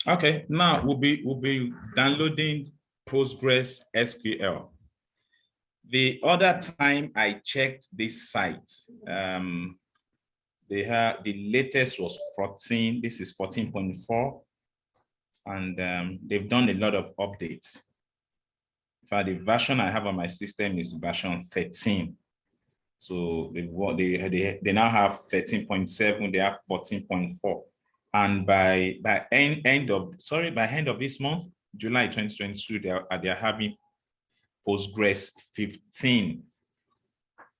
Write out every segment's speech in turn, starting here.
Okay, now we'll be downloading PostgreSQL. The other time I checked this site, they have the latest was 14. This is 14.4, and they've done a lot of updates. In fact, the version I have on my system is version 13. So they now have 13.7. They have 14.4. And by end of this month, July 2022, they are having Postgres 15.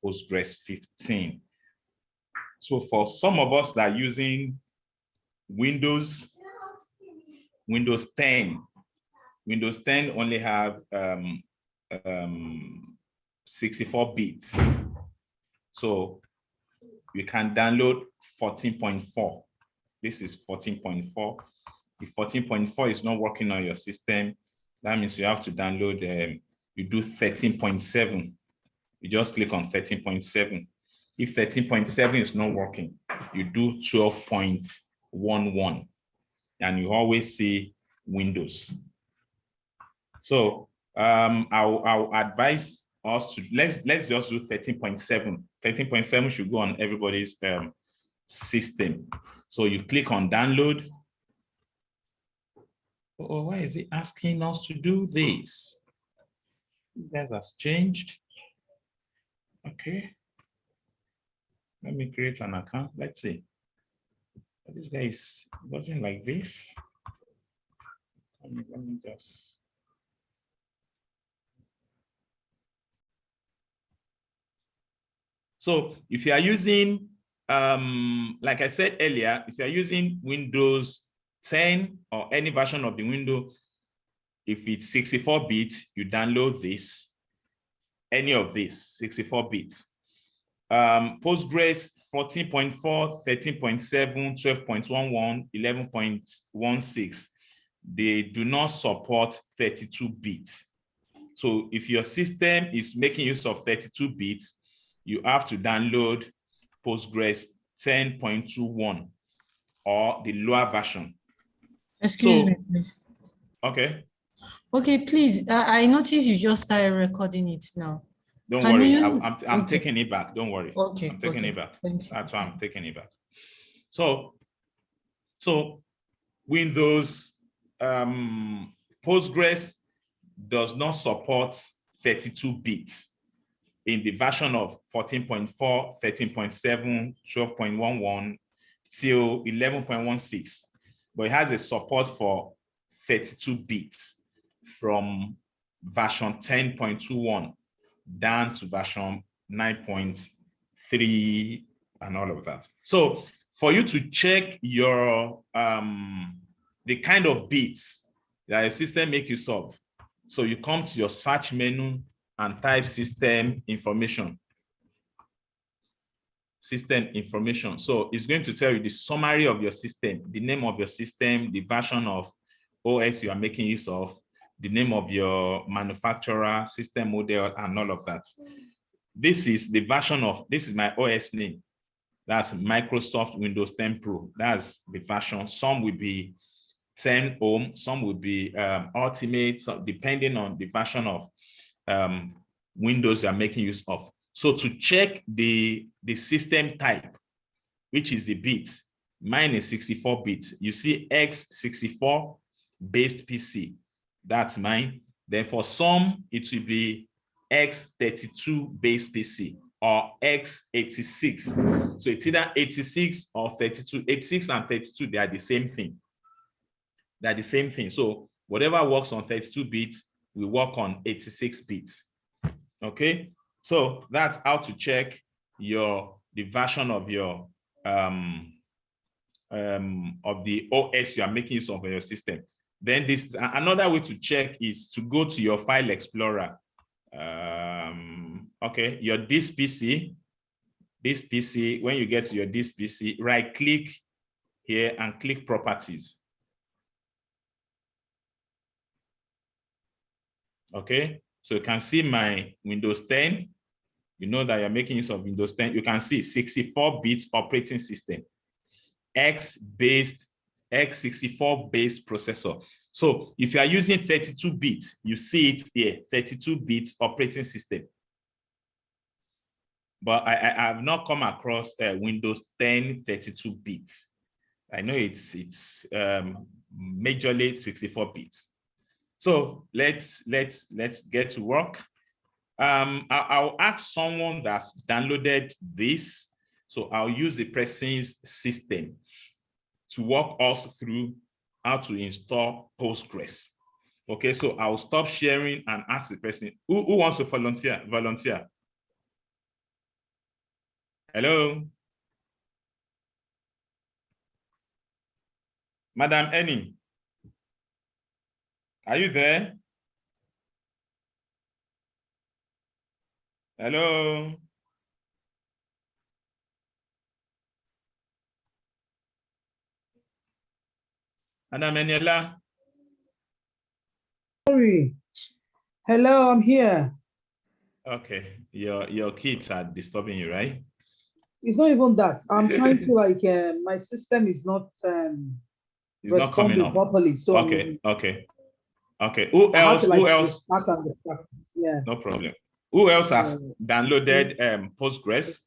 Postgres 15. So for some of us that are using Windows 10, Windows 10 only have 64 bits. So you can download 14.4. This is 14.4. If 14.4 is not working on your system, that means you have to download, you do 13.7. You just click on 13.7. If 13.7 is not working, you do 12.11, and you always see Windows. So I'll advise us to let's just do 13.7. 13.7 should go on everybody's system. So you click on download. Oh, why is it asking us to do this? That has changed. Okay. Let me create an account. Let's see. This guy is working like this. Let me just. So if you are using, like I said earlier, if you are using Windows 10 or any version of the window, if it's 64 bits, you download this, any of this 64 bits. Postgres 14.4, 13.7, 12.11, 11.16, they do not support 32 bits. So if your system is making use of 32 bits, you have to download Postgres 10.21 or the lower version. Excuse me, please. Okay. Okay, please. I noticed you just started recording it now. Don't worry, I'm taking it back. Don't worry. Okay. I'm taking it back. That's why I'm taking it back. So Windows Postgres does not support 32 bits in the version of 14.4, 13.7, 12.11 till 11.16, but it has a support for 32 bits from version 10.21 down to version 9.3 and all of that. So for you to check your the kind of bits that your system make use of, so you come to your search menu and type system information. System information. So it's going to tell you the summary of your system, the name of your system, the version of OS you are making use of, the name of your manufacturer, system model, and all of that. This is the version of, this is my OS name. That's Microsoft Windows 10 Pro. That's the version. Some will be 10 Home, some will be Ultimate, so depending on the version of Windows you are making use of. So to check the system type, which is the bits, mine is 64 bits. You see x64 based PC, that's mine. Then for some, it will be x32 based PC or x86. So it's either 86 or 32. 86 and 32, they are the same thing. They're the same thing. So whatever works on 32 bits will work on 86 bits. Okay, so that's how to check the version of your of the OS you are making use of in your system. Then this another way to check is to go to your file explorer. Okay, your this PC, when you get to your this PC, right click here and click properties. Okay, so you can see my Windows 10. You know that you're making use of Windows 10. You can see 64-bit operating system. x64-based processor. So if you are using 32 bits, you see it here, 32 bits operating system. But I have not come across Windows 10 32 bits. I know it's majorly 64 bits. So let's get to work. I'll ask someone that's downloaded this. So I'll use the person's system to walk us through how to install Postgres. Okay, so I'll stop sharing and ask the person who wants to volunteer. Hello, Madam Annie, are you there? Hello. Madam Eniela. Sorry. Hello, I'm here. Okay, your kids are disturbing you, right? It's not even that. I'm trying to like my system is not It's not coming responding up properly. So okay. Who I have else? to like Who else? restart and restart. Yeah. No problem. Who else has downloaded Postgres?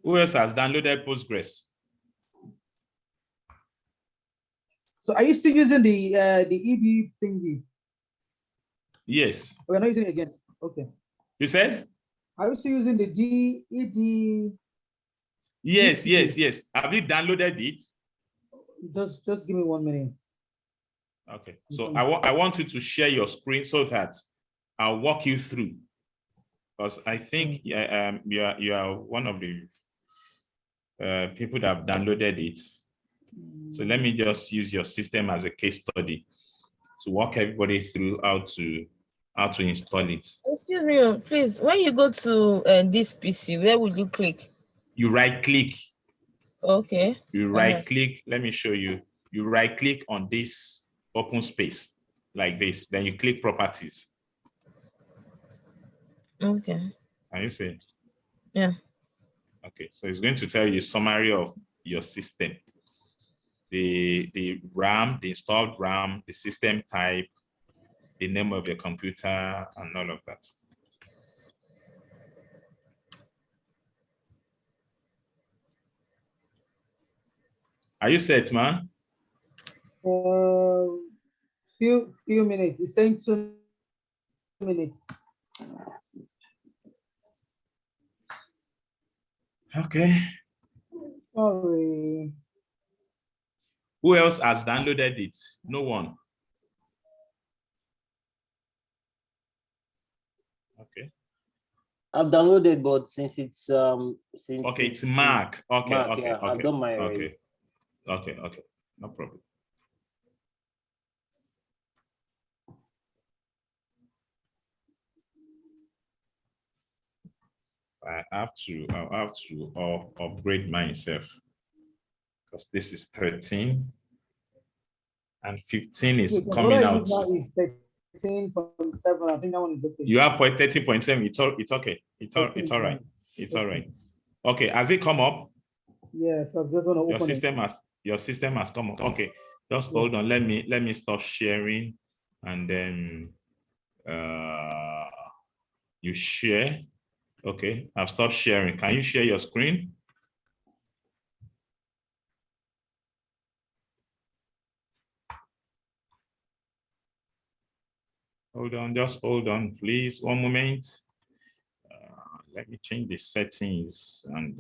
Who else has downloaded Postgres? So are you still using the ED thingy? Yes. We're not using it again. Okay. You said? Are you still using the ED? Yes. Have you downloaded it? Just give me 1 minute. Okay. So I want you to share your screen so that I'll walk you through. Because I think you are one of the people that have downloaded it. So let me just use your system as a case study to walk everybody through how to install it. Excuse me, please. When you go to this PC, where will you click? You right click. Okay. You right click. Let me show you. You right click on this open space like this. Then you click properties. Okay. Can you see? Yeah. Okay. So it's going to tell you a summary of your system. The RAM, the installed RAM, the system type, the name of your computer, and all of that. Are you set, man? Few minutes. It's saying 2 minutes. Okay. Sorry. Who else has downloaded it? No one. Okay. I've downloaded, but since it's okay, it's Mac. Okay, Mac, okay, yeah, okay. I've done my okay. Okay, no problem. I'll have to upgrade myself because this is 13 and 15 is coming out. Is 13.7. I think that one is okay. You have for 13.7. It's okay. It's all right. It's all right. Okay, has it come up? Yes, I just want to open your system has come up. Okay, just hold on. Let me stop sharing and then you share. Okay, I've stopped sharing. Can you share your screen? Hold on, just hold on, please. 1 moment. Let me change the settings and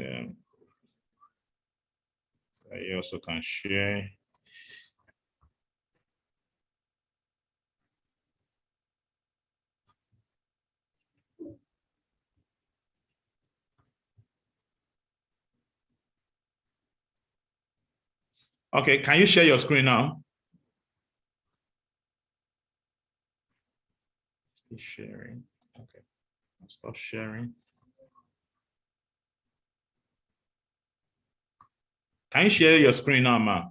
you also can share. Okay, can you share your screen now? Still sharing. Okay, I'll stop sharing. Can you share your screen now, Ma?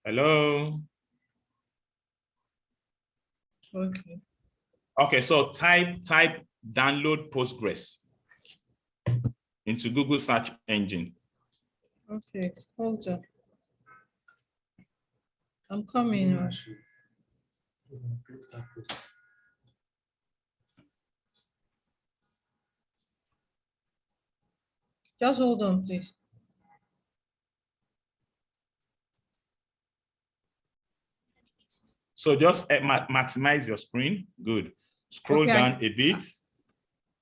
Hello. Okay. Okay, so type download Postgres into Google search engine. Okay. Hold on. I'm coming. Just hold on, please. So just maximize your screen. Good. Scroll Okay, down a bit.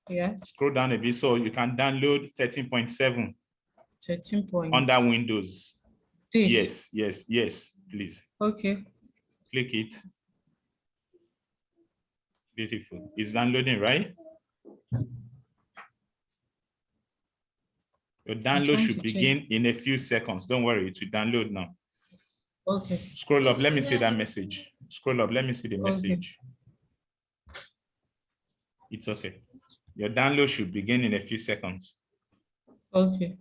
Yeah. Scroll down a bit so you can download 13.7 13 point. under Windows. This. Yes, please. Okay. Click it. Beautiful. It's downloading, right? Your download trying should to check. begin in a few seconds. Don't worry, it will download now. Okay. Scroll up, let me see that message. Scroll up, let me see the message. It's okay. Your download should begin in a few seconds. Okay.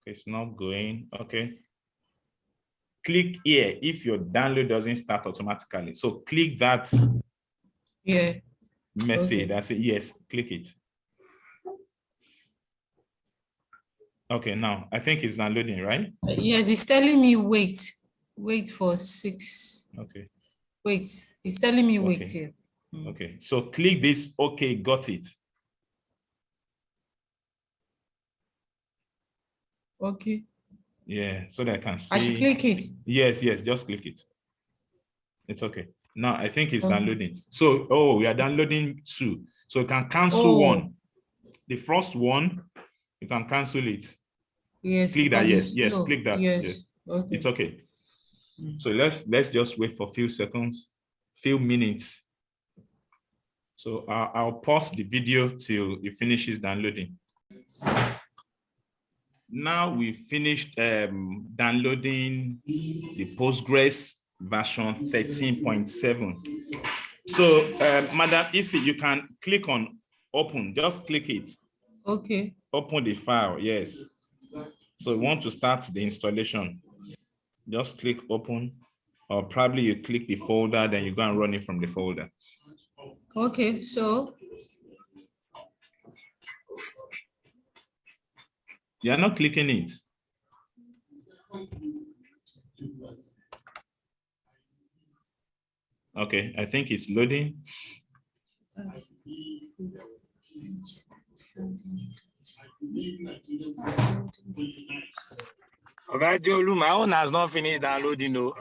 It's not going. Okay. Click here if your download doesn't start automatically. So click that message. Okay. That's it. Yes, click it. Okay, now I think it's downloading, right? Yes, it's telling me wait. Wait for 6. Okay. Wait. It's telling me wait Okay. here. Okay. So click this. Okay, got it. Okay. Yeah, so that I can see. I should click it. Yes, just click it. It's okay. Now I think it's Okay. downloading. So, we are downloading 2. So you can cancel one. The first one, you can cancel it. Yes. Click that. because Yes, it's slow. click that. Yes. Yes. Okay. It's okay. So let's just wait for a few seconds, few minutes. So I'll pause the video till it finishes downloading. Now we finished downloading the Postgres version 13.7. So Madam Isi, you can click on open, just click it. Okay. Open the file, yes. So we want to start the installation. Just click open, or probably you click the folder, then you go and run it from the folder. Okay, so You're not clicking it. Okay, I think it's loading. Radiolu, my own has not finished downloading. No.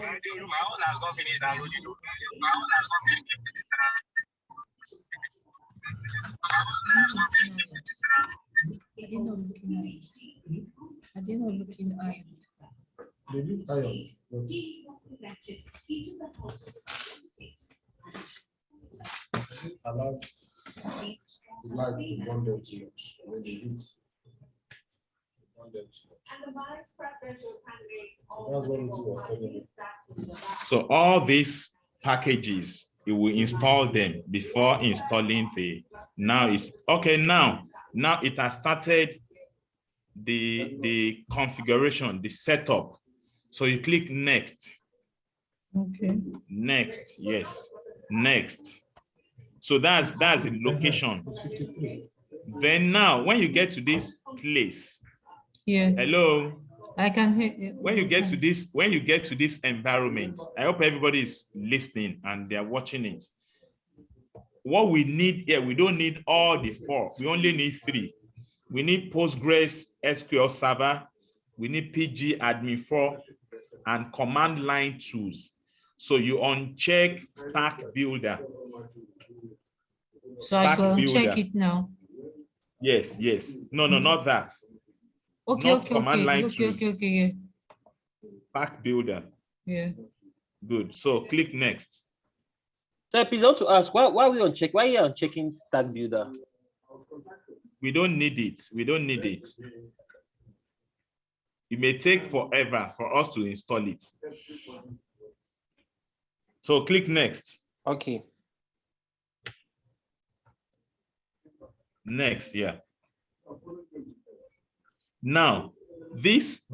I did not looking iron. So all these packages, you will install them before installing the, now it's okay. Now it has started the configuration, the setup. So you click next. Okay. Next, yes, next. So that's the location. Then now, when you get to this place, Yes. hello, I can hear you. when you get to this environment, I hope everybody is listening and they're watching it. What we need here, we don't need all the 4. We only need 3. We need PostgreSQL Server, we need PG Admin 4, and command line tools. So you uncheck Stack Builder. So I should check it now. Yes. No, not that. Okay, not command line tools. Okay, yeah. Stack Builder. Yeah. Good. So click next. So please, I want to ask, why are we on check? Why are you on checking Stack Builder? We don't need it. We don't need it. It may take forever for us to install it. So click next. Okay. Next, yeah. Now, this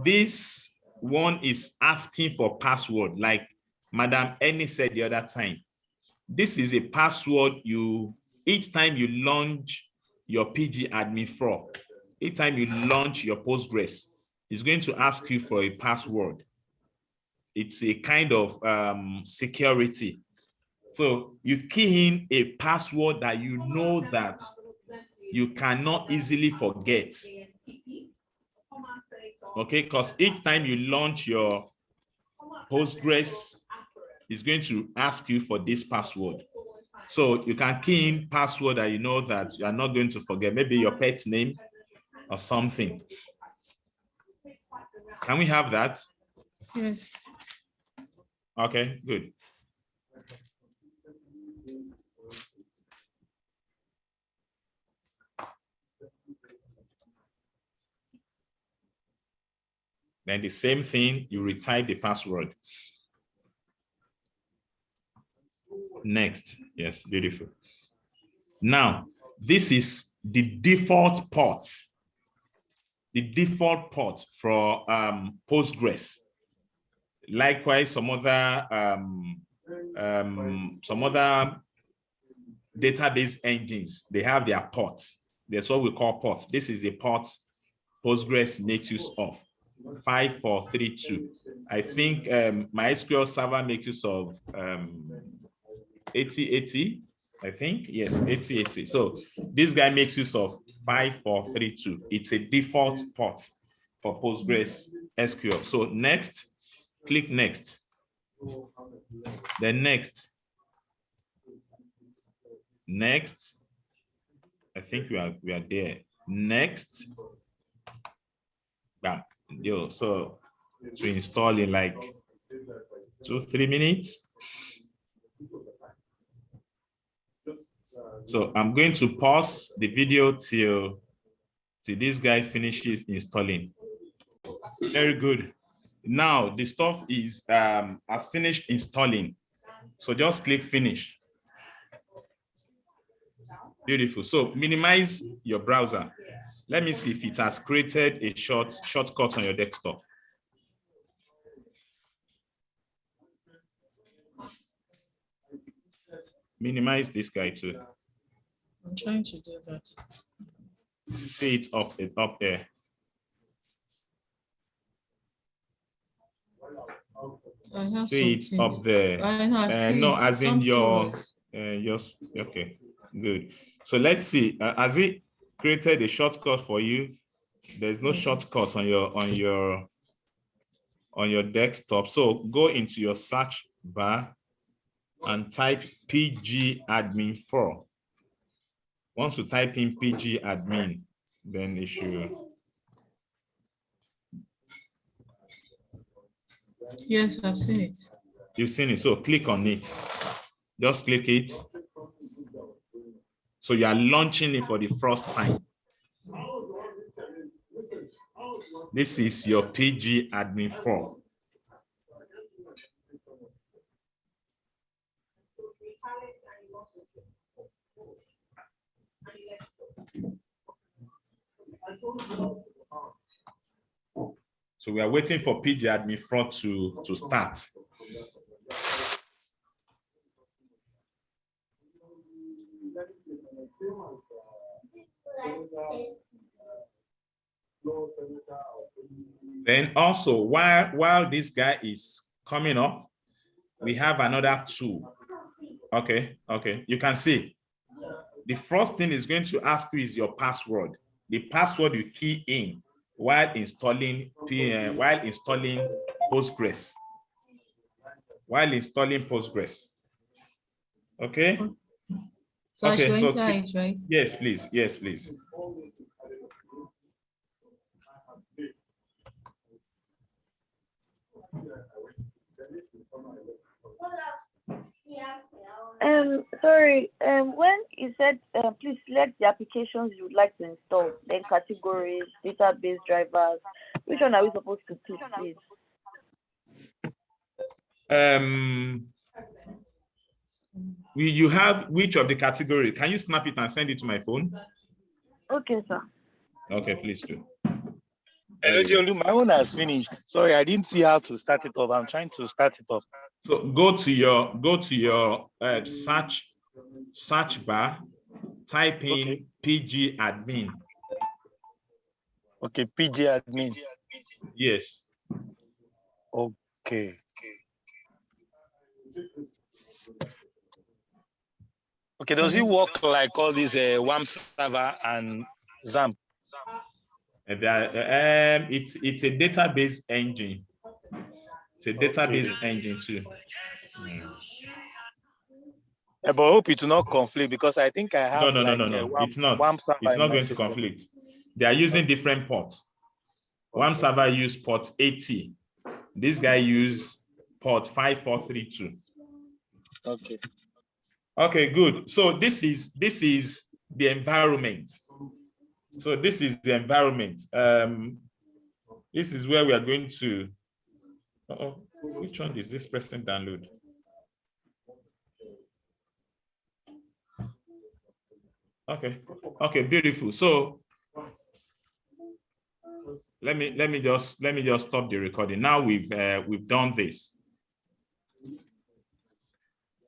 one is asking for password, like Madam Annie said the other time. This is a password each time you launch your PG admin 4, each time you launch your Postgres, it's going to ask you for a password. It's a kind of security. So you key in a password that you know that you cannot easily forget. Okay, because each time you launch your Postgres, it's going to ask you for this password. So you can key in password that you know that you are not going to forget, maybe your pet's name or something. Can we have that? Yes. Okay, good. Then the same thing, you retype the password. Next, yes, beautiful. Now, this is the default port. The default port for Postgres. Likewise, some other database engines, they have their ports. That's what we call ports. This is a port Postgres makes use of, 5432. I think MySQL server makes use of 8080. I think, yes, 8080. So this guy makes use of 5432. It's a default port for Postgres SQL. So next, click next. Then next. Next. I think we are there. Next. Bam. Yo, so to install in like 2-3 minutes. So I'm going to pause the video till this guy finishes installing. Very good. Now the stuff is has finished installing. So just click finish. Beautiful. So minimize your browser. Let me see if it has created a shortcut on your desktop. Minimize this guy too. I'm trying to do that. See it up there. I have See it something. up there. I know, I see No, it. as in your was- okay, good. So let's see. Has it created a shortcut for you? There's no shortcut on your desktop. So go into your search bar and type pgadmin4. Once you type in pgadmin, then it should. Yes, I've seen it. You've seen it. So click on it. Just click it. So you are launching it for the first time. This is your pgadmin4. So we are waiting for pgadmin4 to start. Then also, while this guy is coming up, we have another tool. Okay, you can see. The first thing is going to ask you is your password. The password you key in while installing Postgres. While installing Postgres. Okay. So I should so enter it, right? Yes, please. Yes, please. Sorry, when you said, please select the applications you would like to install, then categories, database drivers, which one are we supposed to click, please? You have which of the category? Can you snap it and send it to my phone? Okay, sir. Okay, please do. Olu, my own has finished. Sorry, I didn't see how to start it up. I'm trying to start it up. So go to your search bar, type in Okay. PG admin. Okay, PG admin. Yes. Okay. Okay, does it work like all these WAMP server and XAMPP? It's a database engine. It's a database engine too. But I hope it will not conflict because I think I have No. WAMP, It's not. WAMP server It's in not my going to system. conflict. They are using different ports. WAMP server use port 80. This guy use port 5432. Okay. Okay, good. So this is the environment. So this is the environment. This is where we are going to. Which one is this person download? Okay, beautiful. So let me just stop the recording. Now we've done this.